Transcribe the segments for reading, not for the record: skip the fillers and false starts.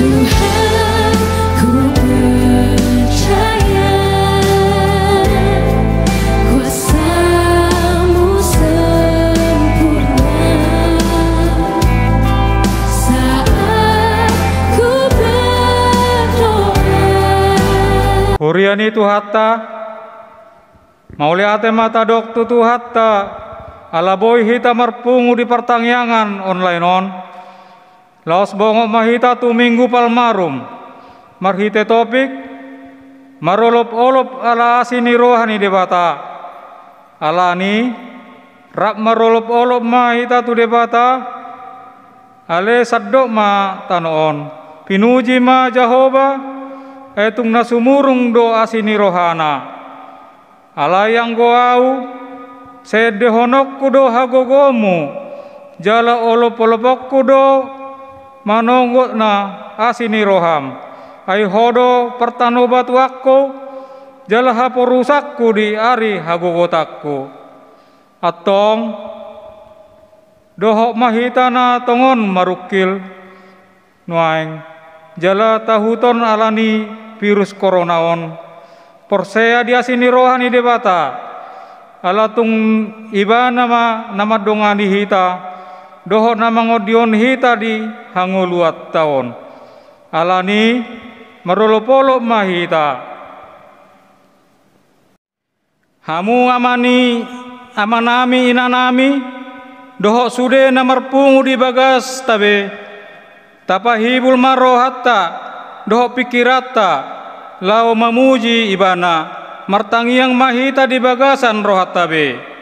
Tuhan, ku percaya kuasa-Mu sempurna saat ku berdoa. Huriani Tuhatta, maulia ate mata dok tu Tuhatta, ala boy hita marpungu di pertangyangan online on. Laos bongok mahita tu minggu palmarum, marhite topik, marolop-olop ala asini rohani debata. Ala ni, rak marolop-olop mahita tu debata, ale saddok ma tanoon. Pinuji ma Jehova, etung nasumurung do asini rohana. Ala yang goau, sede honok kudo hagogomu, jala olop-olopok kudo manonggot na asini roham. Ai hodo pertanobat wakko, jala haporusakku di ari hagogotakku. Atong dohok mahitana tongon marukil, nuaing jala tahuton alani virus coronaon. Porsea di asini rohani debata. Alatung iba nama dongani hita, doho nama ngodion hita di hanguluat tahun. Alani marolopolop mahita. Hamu amanami inanami, doho sude namarpungu di bagas tabe. Tapahibul marohatta, doho pikirata, lau mamuji ibana. Martangiang mahita di bagasan rohat tabe.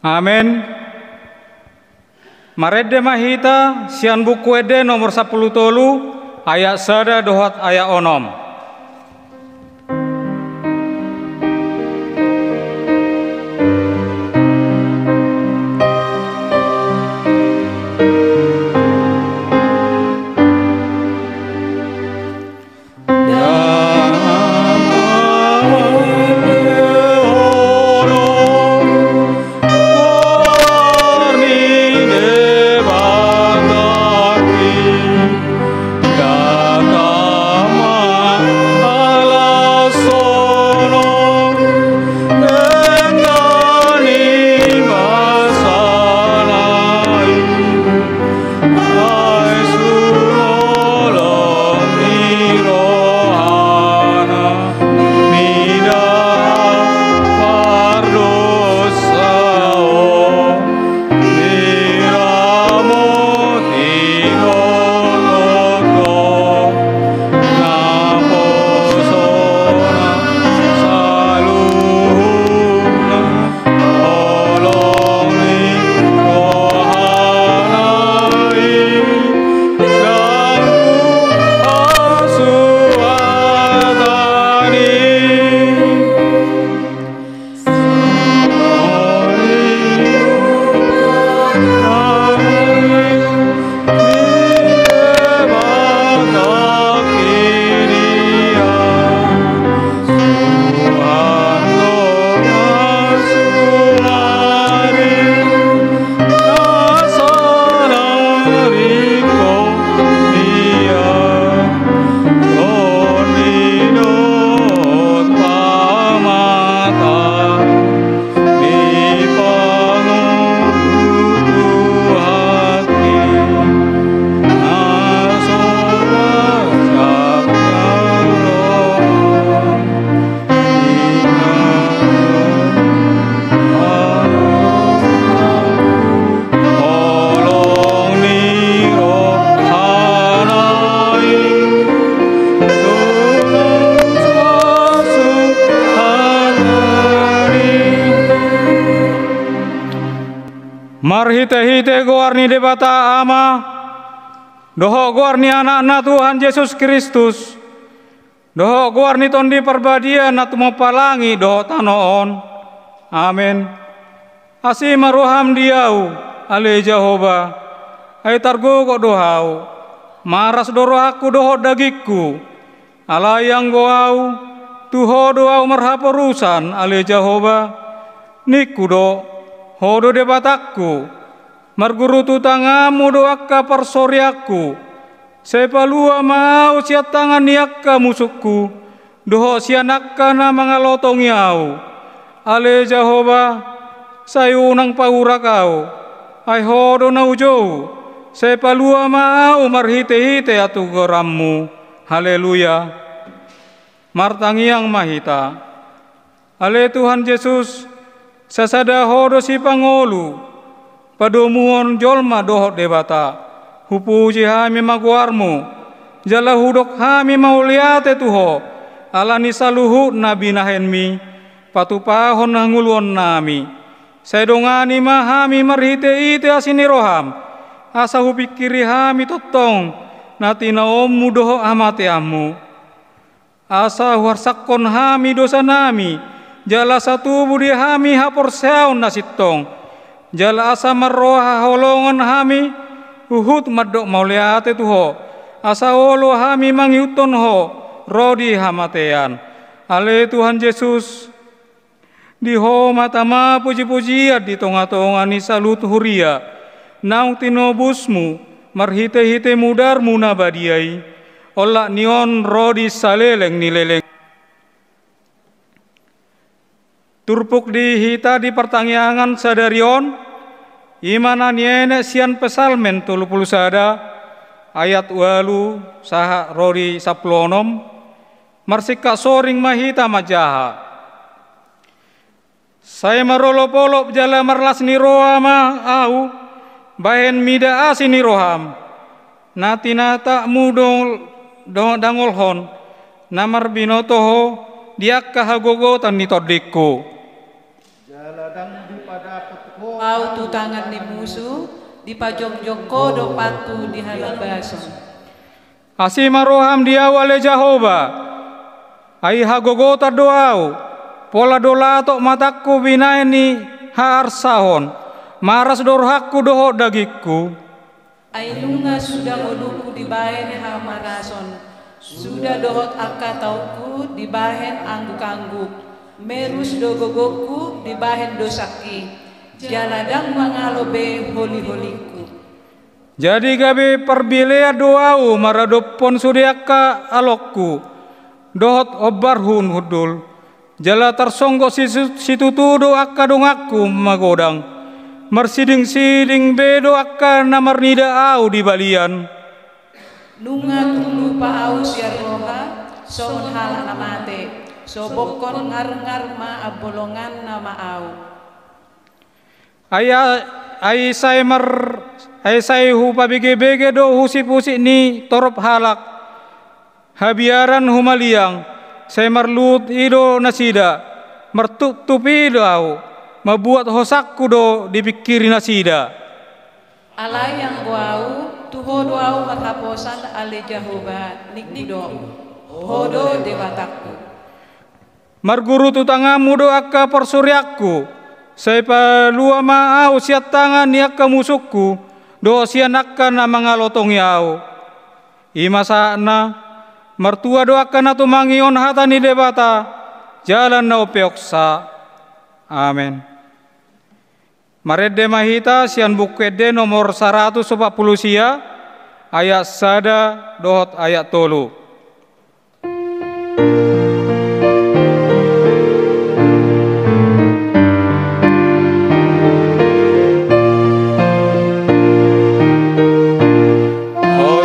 Amin. Marede mahita sian buku ede nomor 10 tolu ayat sada dohat ayat onom. Kama marhite-hite goarni debata ama, doho goarni anak-anak Tuhan Yesus Kristus, doho goarni tondi perbadian natu mau palangi doho tanoon. Amin. Asih maruham diau, ale Jehova, ay targo kok dohau, maras doro aku doho dagiku, alayang goau, tuho doau marhaporusan, ale Jehova, niku do, hodo debatakku, marguru tu tangamu doaka persoriaku, sepalua mau siat tangan niakka musuhku, doho sianakka na mangalotong yau, ale Jehova, sayunang paura kau, ay hodo na ujo, sepalua mau marhite-hite atu gorammu, haleluya, martangiang mahita, ale Tuhan Yesus, sasada hodo si pangolu, padomuon jolma dohot debata, hupuji hami maguarmu, jala hudok hami mauliate tuho, alani saluhu nabi nahenmi, patupahon nanguluon nami, sedongani mahami marhite-ite asini roham, asa hupikiri hami totong, natina ommu doho amate ammu, asa huarsakon hami dosa nami, jala satu budi hami hapor seaun nasitong, jala asa marroha holongan hami, uhut madok mauliate tuho, asa olo hami mangiuton ho, rodi hamatean, ale Tuhan Yesus, diho matama puji-pujian di tonga-tonga ni salut huria, naung tinobusmu, marhite-hite mudarmu nabadiai, olak nion rodi saleleng nileleng. Turpuk di hita di pertangyangan sadarion, imana niene sian pesalmen 30 sada, ayat walu saha rodi saplonom, marsika soring mahita majaha. Saya marolop-olop jala marlas niroha ma au, bahen mida asi niroham, natina tak mudong dangolhon, namar binotoho, diakka hagogotan ni todikku. Au tu tangan ni musuh, di pajok-joko do patu di halabason. Asih maroham diau ale Jehova, ai hagogota doau, pola dolatok mataku binaini haarsahon, maras dorhakku doho dagikku. Ai lunga sudah oduku di bahen hamarason, sudah dohot akka tauku di bahen angguk-angguk, merus dogogoku di bahen dosaki, jaladang mangalobe holi-holiku. Jadi gabe perbilea doau maradopon sudiaka alokku, dohot obarhun hudul, jala tersonggo situ tudo akka dongakku magodang, mersiding-siding bedo akka namarnida au di balian. Nunga tulu pa au siar roha, son hal namate, sobokon ngar-ngar ma abolongan nama au. Ai sai hupa bege-bege do husi-husi ni torop halak, habiaran humaliang, sai marlut ido nasida, mertutupi do au, mabuat hosakku do dipikiri nasida. Alai yang guau, tuho do au mathaposan ale Jehova niknido, hodo dewatakku. Marguru tu tangamu do akka persuryaku, sai palua ma au siat tangan niakka musuhku, do sianakka na mangalotong yau. Imasana mertua do akka na tumangion hata ni debata, jalan na upeoksa. Amin. Maredde mahita sian bukede nomor 140 sia, ayat sada dohot ayat tolu. Oh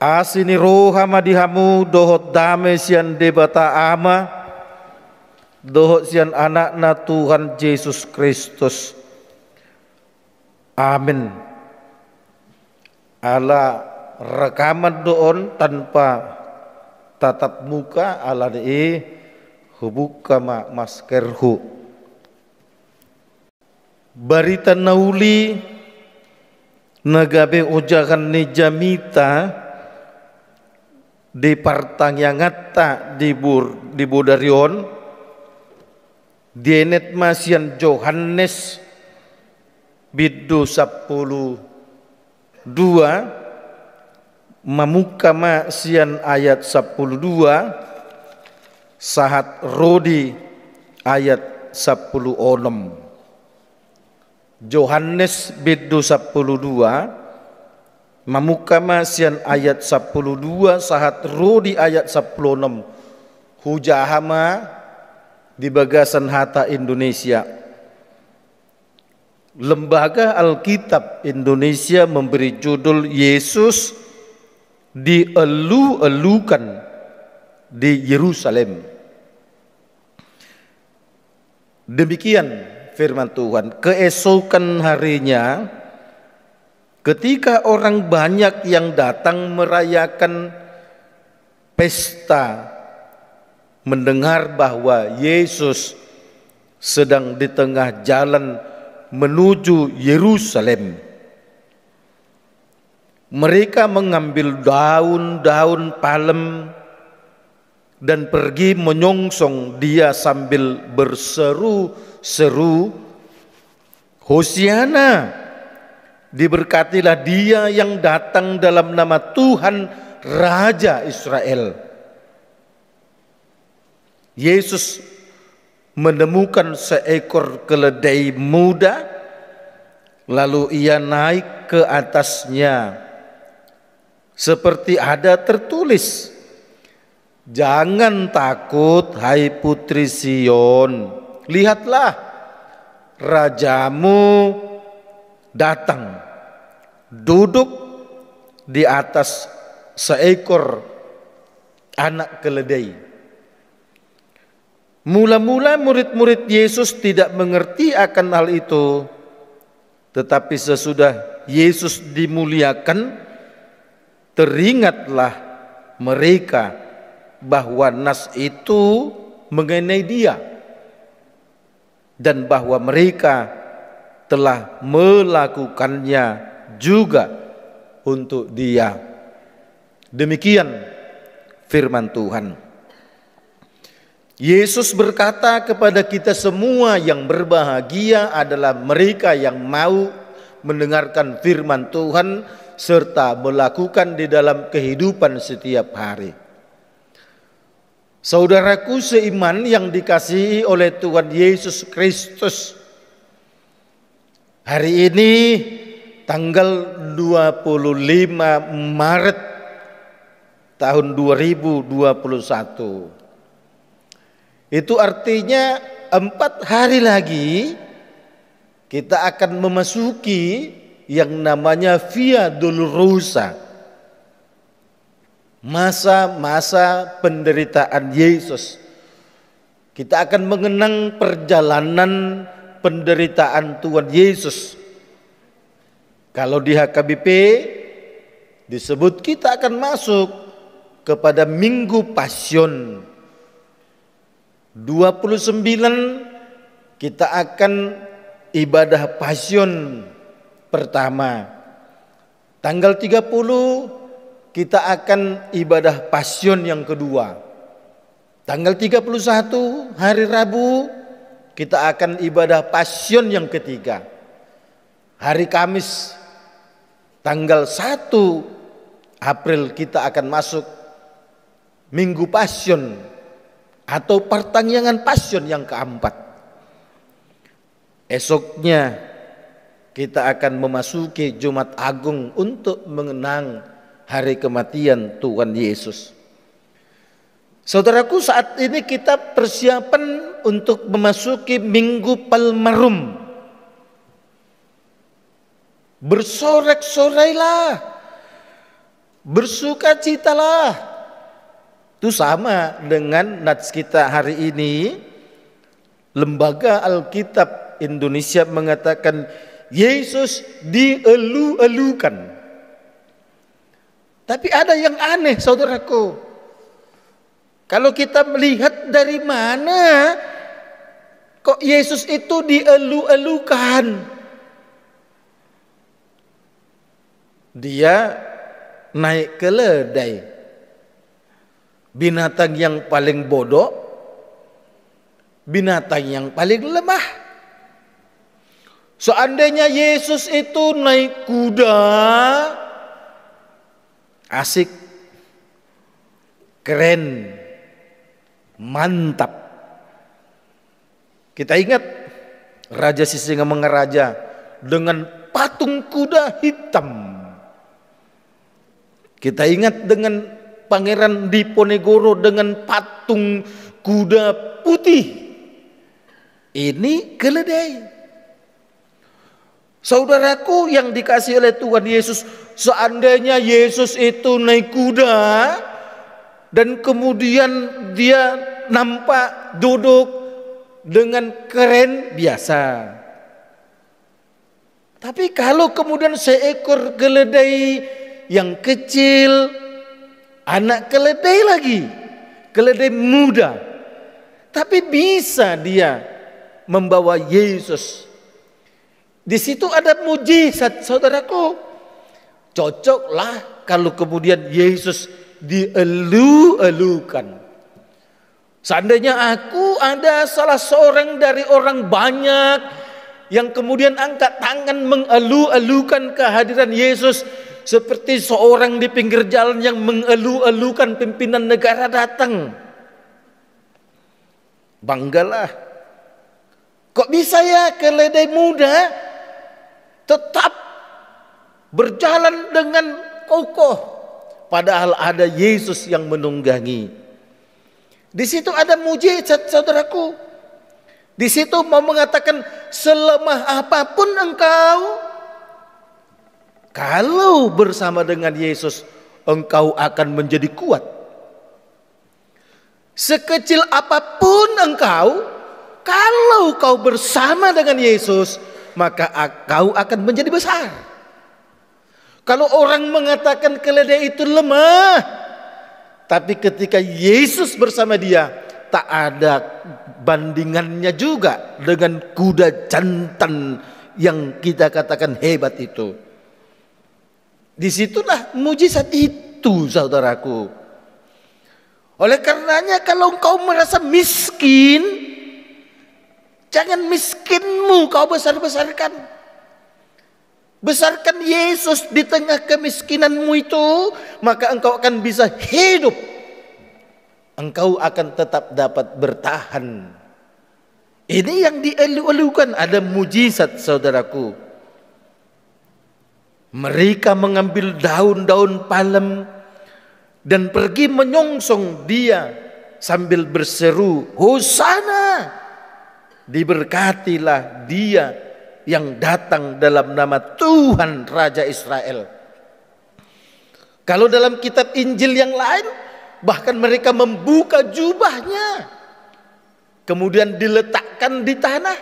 Asini roha madihamu dohot dame sian debata ama dohot sian anakna Tuhan Yesus Kristus. Amin. Ala rekaman doon tanpa tatap muka ala de hubuka maskerhu. Barita nauli nagabe ujakan ni jamita di partangyangatta di Budarion dienet masian Yohanes biddu 10:2 mamuka masian ayat 10:2 sahat rodi ayat 10:6. Yohanes biddu 10:2 mamukama sian ayat 10:2 sahat rodi ayat 10:6 hujahama di bagasan hata Indonesia. Lembaga Alkitab Indonesia memberi judul Yesus dielu-elukan di Yerusalem. Demikian firman Tuhan. Keesokan harinya ketika orang banyak yang datang merayakan pesta mendengar bahwa Yesus sedang di tengah jalan menuju Yerusalem, mereka mengambil daun-daun palem dan pergi menyongsong dia sambil berseru-seru, Hosiana, diberkatilah dia yang datang dalam nama Tuhan Raja Israel. Yesus menemukan seekor keledai muda, lalu ia naik ke atasnya. Seperti ada tertulis, jangan takut hai putri Sion, lihatlah rajamu datang, duduk di atas seekor anak keledai. Mula-mula murid-murid Yesus tidak mengerti akan hal itu, tetapi sesudah Yesus dimuliakan, teringatlah mereka bahwa nas itu mengenai dia dan bahwa mereka telah melakukannya juga untuk dia. Demikian firman Tuhan. Yesus berkata kepada kita semua yang berbahagia adalah mereka yang mau mendengarkan firman Tuhan serta melakukan di dalam kehidupan setiap hari. Saudaraku seiman yang dikasihi oleh Tuhan Yesus Kristus, hari ini tanggal 25 Maret tahun 2021. Itu artinya 4 hari lagi kita akan memasuki yang namanya Via Dolorosa, masa-masa penderitaan Yesus. Kita akan mengenang perjalanan penderitaan Tuhan Yesus. Kalau di HKBP disebut kita akan masuk kepada Minggu Pasion. 29 kita akan ibadah pasion pertama. Tanggal 30 kita akan ibadah pasion yang kedua. Tanggal 31 hari Rabu kita akan ibadah pasion yang ketiga. Hari Kamis tanggal 1 April kita akan masuk Minggu Pasion atau pertangyangan pasion yang keempat. Esoknya kita akan memasuki Jumat Agung untuk mengenang hari kematian Tuhan Yesus. Saudaraku, saat ini kita persiapan untuk memasuki Minggu Palmarum. Bersorak-sorailah, bersukacitalah. Itu sama dengan nats kita hari ini. Lembaga Alkitab Indonesia mengatakan Yesus dielu-elukan. Tapi ada yang aneh, saudaraku. Kalau kita melihat dari mana kok Yesus itu dielu-elukan? Dia naik keledai. Binatang yang paling bodoh, binatang yang paling lemah. Seandainya Yesus itu naik kuda, asik, keren, mantap. Kita ingat Raja Sisingamangaraja dengan patung kuda hitam. Kita ingat dengan Pangeran Diponegoro dengan patung kuda putih. Ini keledai. Saudaraku yang dikasihi oleh Tuhan Yesus, seandainya Yesus itu naik kuda dan kemudian dia nampak duduk dengan keren biasa. Tapi kalau kemudian seekor keledai yang kecil, anak keledai lagi, keledai muda, tapi bisa dia membawa Yesus. Di situ ada mujizat, saudaraku. Cocoklah kalau kemudian Yesus dielu-elukan. Seandainya aku ada salah seorang dari orang banyak yang kemudian angkat tangan mengelu-elukan kehadiran Yesus, seperti seorang di pinggir jalan yang mengelu-elukan pimpinan negara datang. Banggalah. Kok bisa ya keledai muda tetap berjalan dengan kokoh, padahal ada Yesus yang menunggangi. Di situ ada mujizat, saudaraku. Di situ mau mengatakan selemah apapun engkau, kalau bersama dengan Yesus, engkau akan menjadi kuat. Sekecil apapun engkau, kalau kau bersama dengan Yesus, maka kau akan menjadi besar. Kalau orang mengatakan keledai itu lemah, tapi ketika Yesus bersama dia, tak ada bandingannya juga dengan kuda jantan yang kita katakan hebat itu. Disitulah mujizat itu, saudaraku. Oleh karenanya kalau engkau merasa miskin, jangan miskinmu kau besar-besarkan. Besarkan Yesus di tengah kemiskinanmu itu, maka engkau akan bisa hidup. Engkau akan tetap dapat bertahan. Ini yang dielu-elukan, ada mujizat, saudaraku. Mereka mengambil daun-daun palem dan pergi menyongsong dia sambil berseru, Hosana, diberkatilah dia yang datang dalam nama Tuhan Raja Israel. Kalau dalam kitab Injil yang lain, bahkan mereka membuka jubahnya, kemudian diletakkan di tanah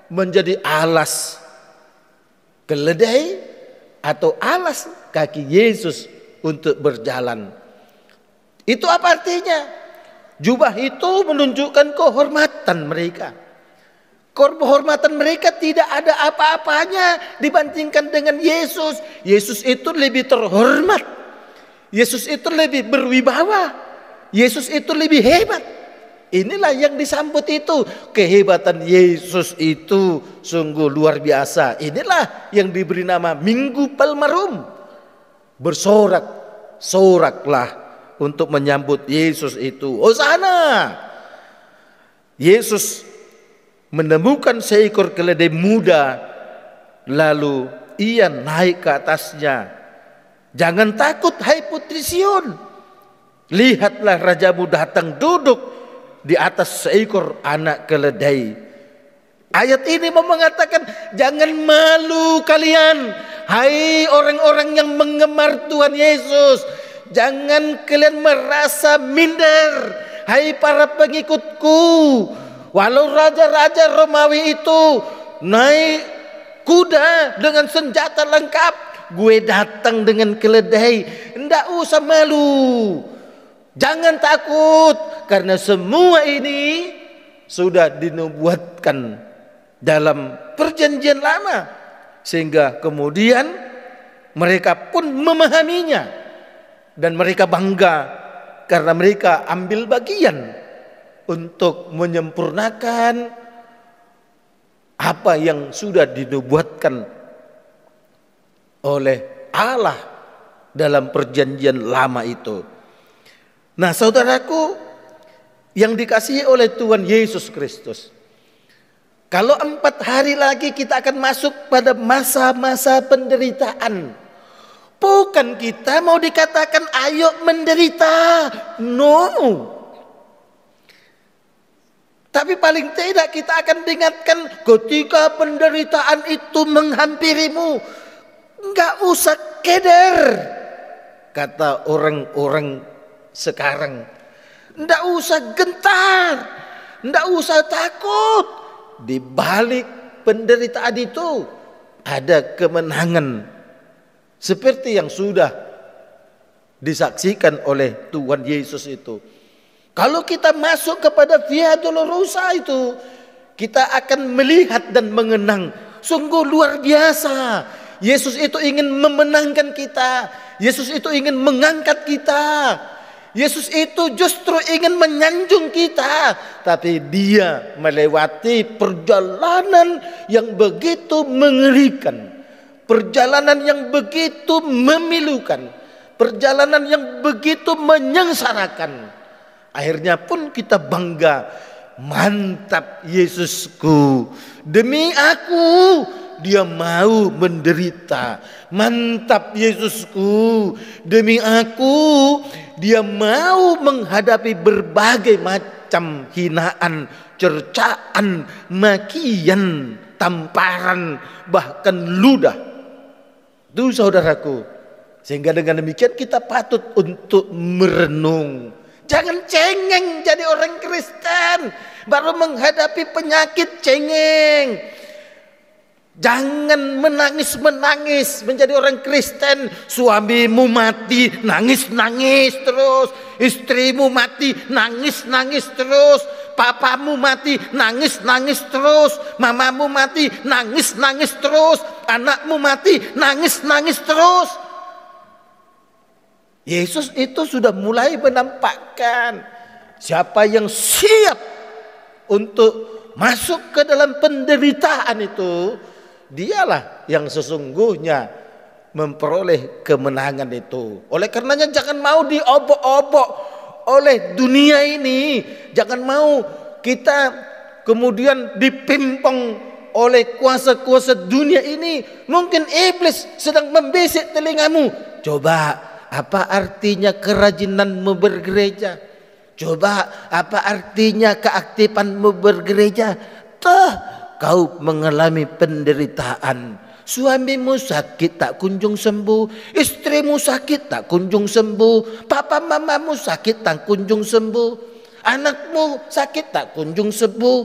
menjadi alas keledai atau alas kaki Yesus untuk berjalan. Itu apa artinya? Jubah itu menunjukkan kehormatan mereka. Kehormatan mereka tidak ada apa-apanya dibandingkan dengan Yesus. Yesus itu lebih terhormat. Yesus itu lebih berwibawa. Yesus itu lebih hebat. Inilah yang disambut itu. Kehebatan Yesus itu sungguh luar biasa. Inilah yang diberi nama Minggu Palmarum. Bersorak-soraklah untuk menyambut Yesus itu. Hosana. Yesus menemukan seekor keledai muda, lalu ia naik ke atasnya. Jangan takut, hai putri Sion. Lihatlah rajamu datang duduk di atas seekor anak keledai. Ayat ini mau mengatakan, jangan malu kalian, hai orang-orang yang mengemar Tuhan Yesus. Jangan kalian merasa minder, hai para pengikutku. Walau raja-raja Romawi itu naik kuda dengan senjata lengkap, gue datang dengan keledai. Nggak usah malu, jangan takut, karena semua ini sudah dinubuatkan dalam perjanjian lama, sehingga kemudian mereka pun memahaminya dan mereka bangga karena mereka ambil bagian untuk menyempurnakan apa yang sudah dinubuatkan oleh Allah dalam perjanjian lama itu. Nah, saudaraku yang dikasihi oleh Tuhan Yesus Kristus, kalau 4 hari lagi kita akan masuk pada masa-masa penderitaan. Bukan kita mau dikatakan ayo menderita, no. Tapi paling tidak kita akan diingatkan ketika penderitaan itu menghampirimu, enggak usah keder, kata orang-orang sekarang. Enggak usah gentar, enggak usah takut. Di balik penderitaan itu ada kemenangan, seperti yang sudah disaksikan oleh Tuhan Yesus itu. Kalau kita masuk kepada Via Dolorosa itu, kita akan melihat dan mengenang. Sungguh luar biasa. Yesus itu ingin memenangkan kita. Yesus itu ingin mengangkat kita. Yesus itu justru ingin menyanjung kita. Tapi dia melewati perjalanan yang begitu mengerikan. Perjalanan yang begitu memilukan. Perjalanan yang begitu menyengsarakan. Akhirnya pun kita bangga, mantap Yesusku, demi aku dia mau menderita. Mantap Yesusku, demi aku dia mau menghadapi berbagai macam hinaan, cercaan, makian, tamparan, bahkan ludah. Itu saudaraku. Sehingga dengan demikian kita patut untuk merenung. Jangan cengeng jadi orang Kristen, baru menghadapi penyakit cengeng. Jangan menangis-menangis menjadi orang Kristen. Suamimu mati, nangis-nangis terus. Istrimu mati, nangis-nangis terus. Papamu mati, nangis-nangis terus. Mamamu mati, nangis-nangis terus. Anakmu mati, nangis-nangis terus. Yesus itu sudah mulai menampakkan siapa yang siap untuk masuk ke dalam penderitaan itu, dialah yang sesungguhnya memperoleh kemenangan itu. Oleh karenanya jangan mau diobok-obok oleh dunia ini. Jangan mau kita kemudian dipimpong oleh kuasa-kuasa dunia ini. Mungkin iblis sedang membisik telingamu. Coba, apa artinya kerajinanmu bergereja? Coba, apa artinya keaktifanmu bergereja? Toh kau mengalami penderitaan. Suamimu sakit tak kunjung sembuh. Istrimu sakit tak kunjung sembuh. Papa mamamu sakit tak kunjung sembuh. Anakmu sakit tak kunjung sembuh.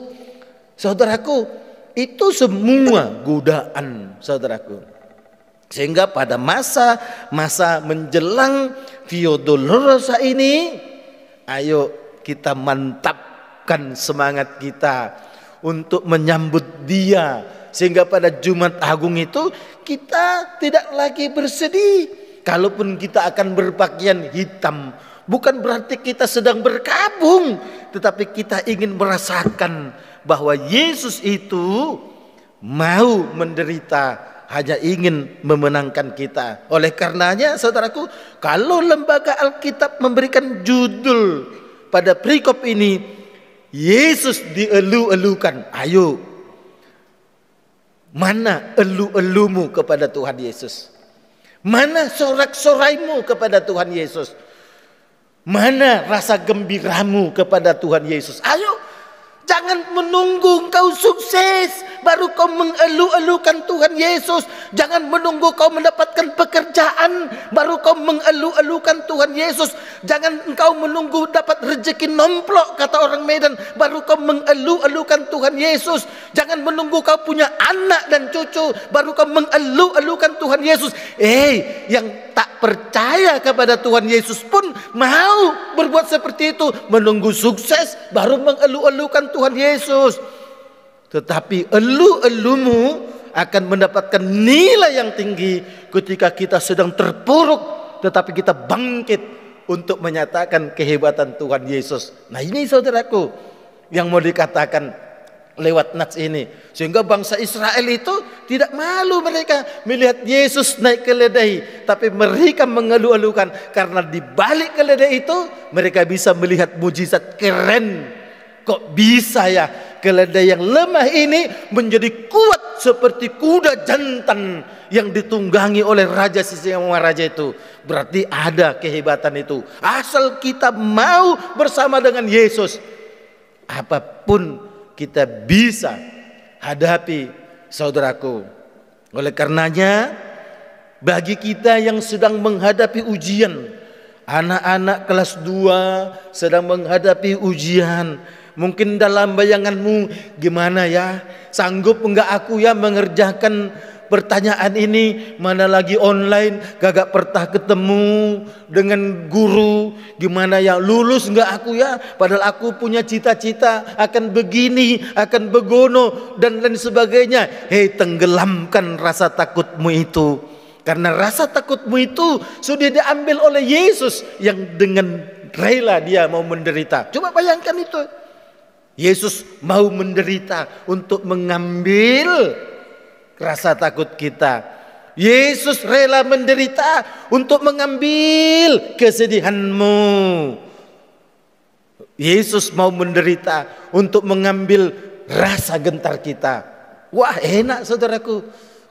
Saudaraku, itu semua godaan, saudaraku. Sehingga pada masa menjelang Via Dolorosa ini, ayo kita mantapkan semangat kita untuk menyambut Dia, sehingga pada Jumat Agung itu kita tidak lagi bersedih. Kalaupun kita akan berpakaian hitam, bukan berarti kita sedang berkabung, tetapi kita ingin merasakan bahwa Yesus itu mau menderita, hanya ingin memenangkan kita. Oleh karenanya saudaraku, kalau lembaga Alkitab memberikan judul pada perikop ini, Yesus dielu-elukan. Ayo, mana elu-elumu kepada Tuhan Yesus? Mana sorak-soraimu kepada Tuhan Yesus? Mana rasa gembiramu kepada Tuhan Yesus? Ayo, jangan menunggu engkau sukses baru kau mengelu-elukan Tuhan Yesus. Jangan menunggu kau mendapatkan pekerjaan baru kau mengelu-elukan Tuhan Yesus. Jangan engkau menunggu dapat rezeki nomplok, kata orang Medan, baru kau mengelu-elukan Tuhan Yesus. Jangan menunggu kau punya anak dan cucu baru kau mengelu-elukan Tuhan Yesus. Yang tak percaya kepada Tuhan Yesus pun mau berbuat seperti itu, menunggu sukses baru mengelu-elukan Tuhan Yesus. Tetapi elu-elumu akan mendapatkan nilai yang tinggi ketika kita sedang terpuruk, tetapi kita bangkit untuk menyatakan kehebatan Tuhan Yesus. Nah, ini saudaraku yang mau dikatakan lewat nats ini, sehingga bangsa Israel itu tidak malu mereka melihat Yesus naik keledai, tapi mereka mengeluh-elukan karena di balik keledai itu mereka bisa melihat mujizat keren. Kok bisa ya keledai yang lemah ini menjadi kuat seperti kuda jantan yang ditunggangi oleh Raja Sisingamaraja itu? Berarti ada kehebatan itu. Asal kita mau bersama dengan Yesus, apapun kita bisa hadapi, saudaraku. Oleh karenanya, bagi kita yang sedang menghadapi ujian, anak-anak kelas 2 sedang menghadapi ujian, mungkin dalam bayanganmu, gimana ya, sanggup enggak aku ya mengerjakan pertanyaan ini, mana lagi online, gagak pernah ketemu dengan guru, gimana ya, lulus enggak aku ya, padahal aku punya cita-cita akan begini, akan begono dan lain sebagainya. Tenggelamkan rasa takutmu itu, karena rasa takutmu itu sudah diambil oleh Yesus yang dengan rela Dia mau menderita. Coba bayangkan itu, Yesus mau menderita untuk mengambil rasa takut kita. Yesus rela menderita untuk mengambil kesedihanmu. Yesus mau menderita untuk mengambil rasa gentar kita. Wah, enak saudaraku,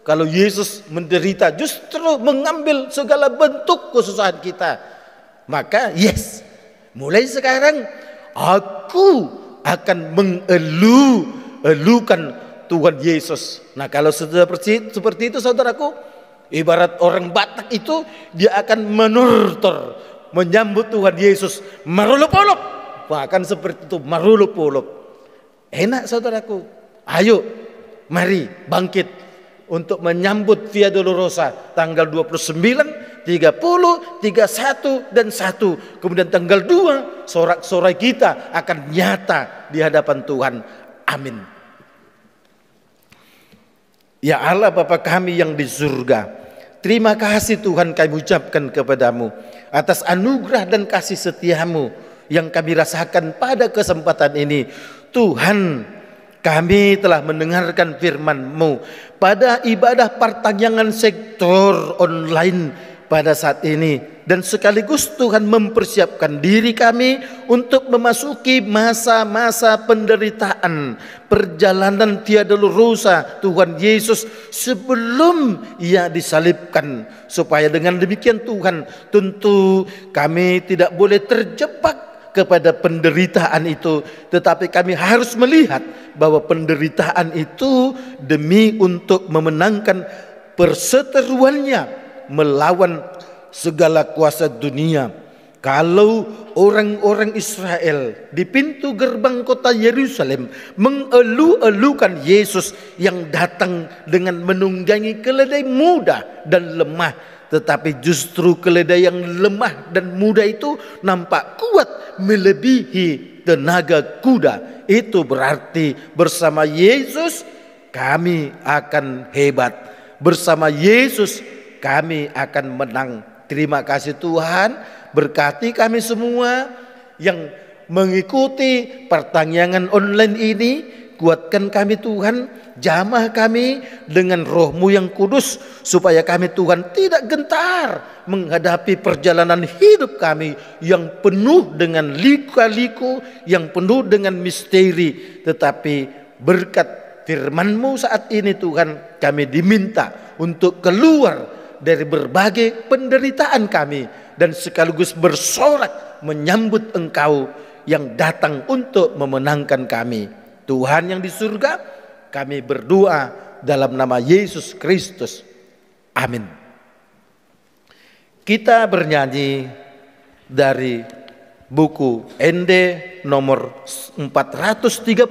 kalau Yesus menderita justru mengambil segala bentuk kesusahan kita. Maka yes, mulai sekarang aku akan mengelu-elukan Tuhan Yesus. Nah, kalau sudah seperti itu saudaraku, ibarat orang Batak itu, dia akan menurtur menyambut Tuhan Yesus marulup-ulup. Bahkan seperti itu, marulup-ulup. Enak saudaraku. Ayo, mari bangkit untuk menyambut Via Dolorosa tanggal 29, 30, 31 dan 1. Kemudian tanggal 2 sorak-sorai kita akan nyata di hadapan Tuhan. Amin. Ya Allah Bapa kami yang di surga, terima kasih Tuhan kami ucapkan kepadamu atas anugerah dan kasih setiamu yang kami rasakan pada kesempatan ini. Tuhan, kami telah mendengarkan firman-Mu pada ibadah pertanyaan sektor online pada saat ini, dan sekaligus Tuhan mempersiapkan diri kami untuk memasuki masa-masa penderitaan perjalanan Via Dolorosa Tuhan Yesus sebelum Ia disalibkan, supaya dengan demikian Tuhan, tentu kami tidak boleh terjebak kepada penderitaan itu, tetapi kami harus melihat bahwa penderitaan itu demi untuk memenangkan perseteruannya melawan segala kuasa dunia. Kalau orang-orang Israel di pintu gerbang kota Yerusalem mengelu-elukan Yesus yang datang dengan menunggangi keledai muda dan lemah, tetapi justru keledai yang lemah dan muda itu nampak kuat melebihi tenaga kuda. Itu berarti bersama Yesus kami akan hebat. Bersama Yesus kami akan menang. Terima kasih Tuhan, berkati kami semua yang mengikuti pertanyaan online ini. Kuatkan kami Tuhan, jamah kami dengan Roh-Mu yang kudus, supaya kami Tuhan tidak gentar menghadapi perjalanan hidup kami yang penuh dengan liku-liku, yang penuh dengan misteri. Tetapi berkat firman-Mu saat ini Tuhan, kami diminta untuk keluar dari berbagai penderitaan kami, dan sekaligus bersorak menyambut Engkau yang datang untuk memenangkan kami. Tuhan yang di surga, kami berdoa dalam nama Yesus Kristus. Amin. Kita bernyanyi dari buku ND nomor 435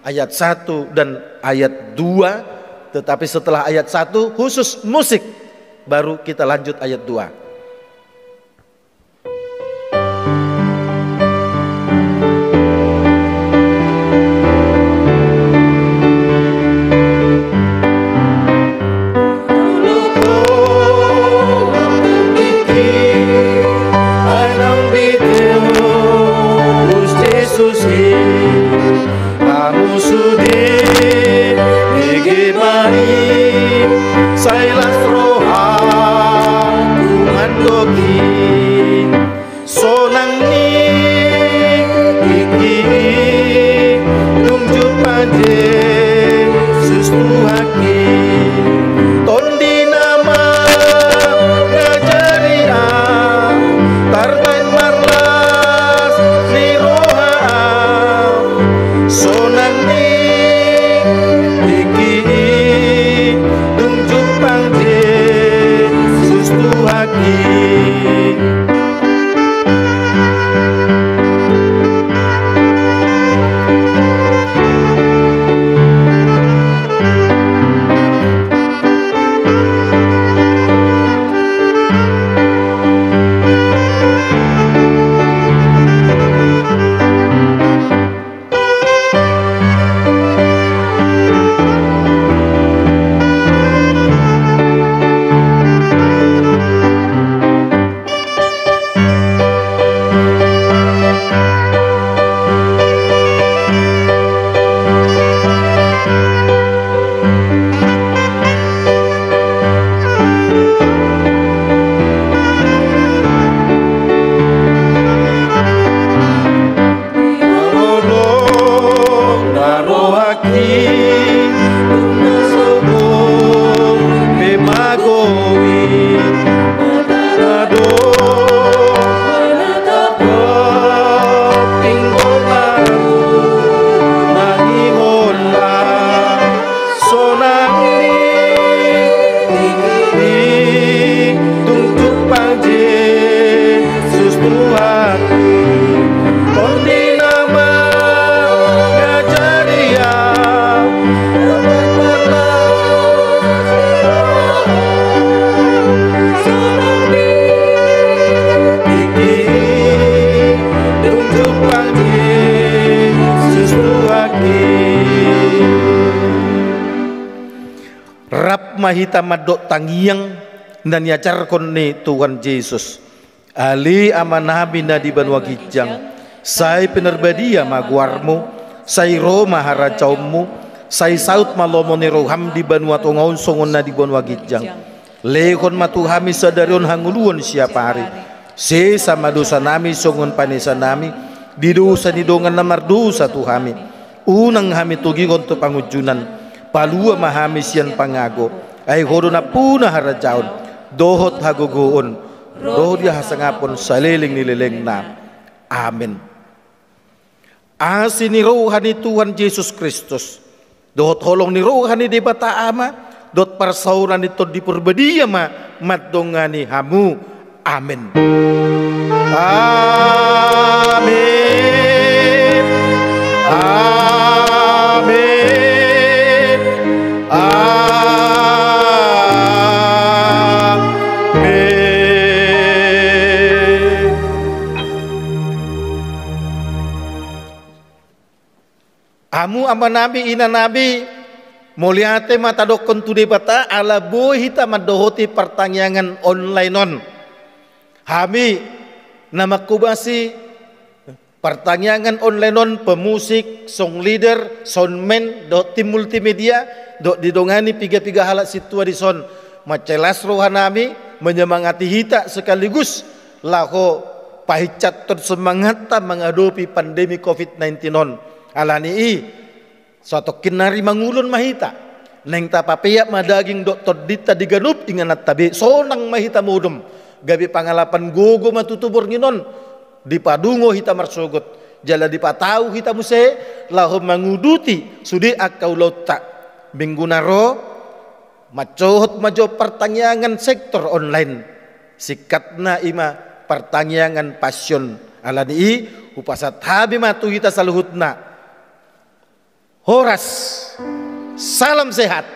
ayat 1 dan ayat 2. Tetapi setelah ayat 1 khusus musik, baru kita lanjut ayat 2. Sailas roha kumandoki sonang ni iki tunjuk panje sustuhaki tondi nama ngajaria tarban marlas ni roha sonang ni iki mahita madok tangiang dan yacarkon ni Tuhan Yesus ali amanabi na di banwa gijang say penerbadia maguarmo say Roma haracaumu say saut malomo ni roham di banwa tongaun songon na di banwa gijang lehon matuhami sadarion hanguluon siapa hari se sama dosa nami songon panisa nami di dosa ni dongan namar dosa tuhami unang hami tugi konto pangujunan palua mahami sian pangago ay hodo na puna harajaon dohot haguguon dohot ya hasangapon saliling nilileng na. Amin. Asin ni rohani Tuhan Yesus Kristus dohot holong ni rohani di bata ama dot parsauran ito di perbedia ma matdongani hamu. Amin. Amin. Amin. Amin. tamu ama nabi ina nabi moliate mata dokon tu debata ala boy hita madohoti pertanyaan online non. Hami nama kubasi pertanyaan online non pemusik, song leader, soundman, tim multimedia, didongani piga-piga halat situa di son. Macelas rohanami menyemangati hita sekaligus laho pahicat tot semangat menghadapi pandemi COVID-19 non. Alani suatu kinari mangulun mahita neng tapapeyak madaging doktor dita diganup inganat tabi sonang mahita mudum gabi pangalapan gogo matutubur nginon di padungo hita marsogot jala di patau hita muse lahom manguduti sudi akau lota minggunaro macohot majo pertanyaan sektor online sikatna ima pertanyaan passion alani upasat habi matu hita saluhutna. Horas, salam sehat.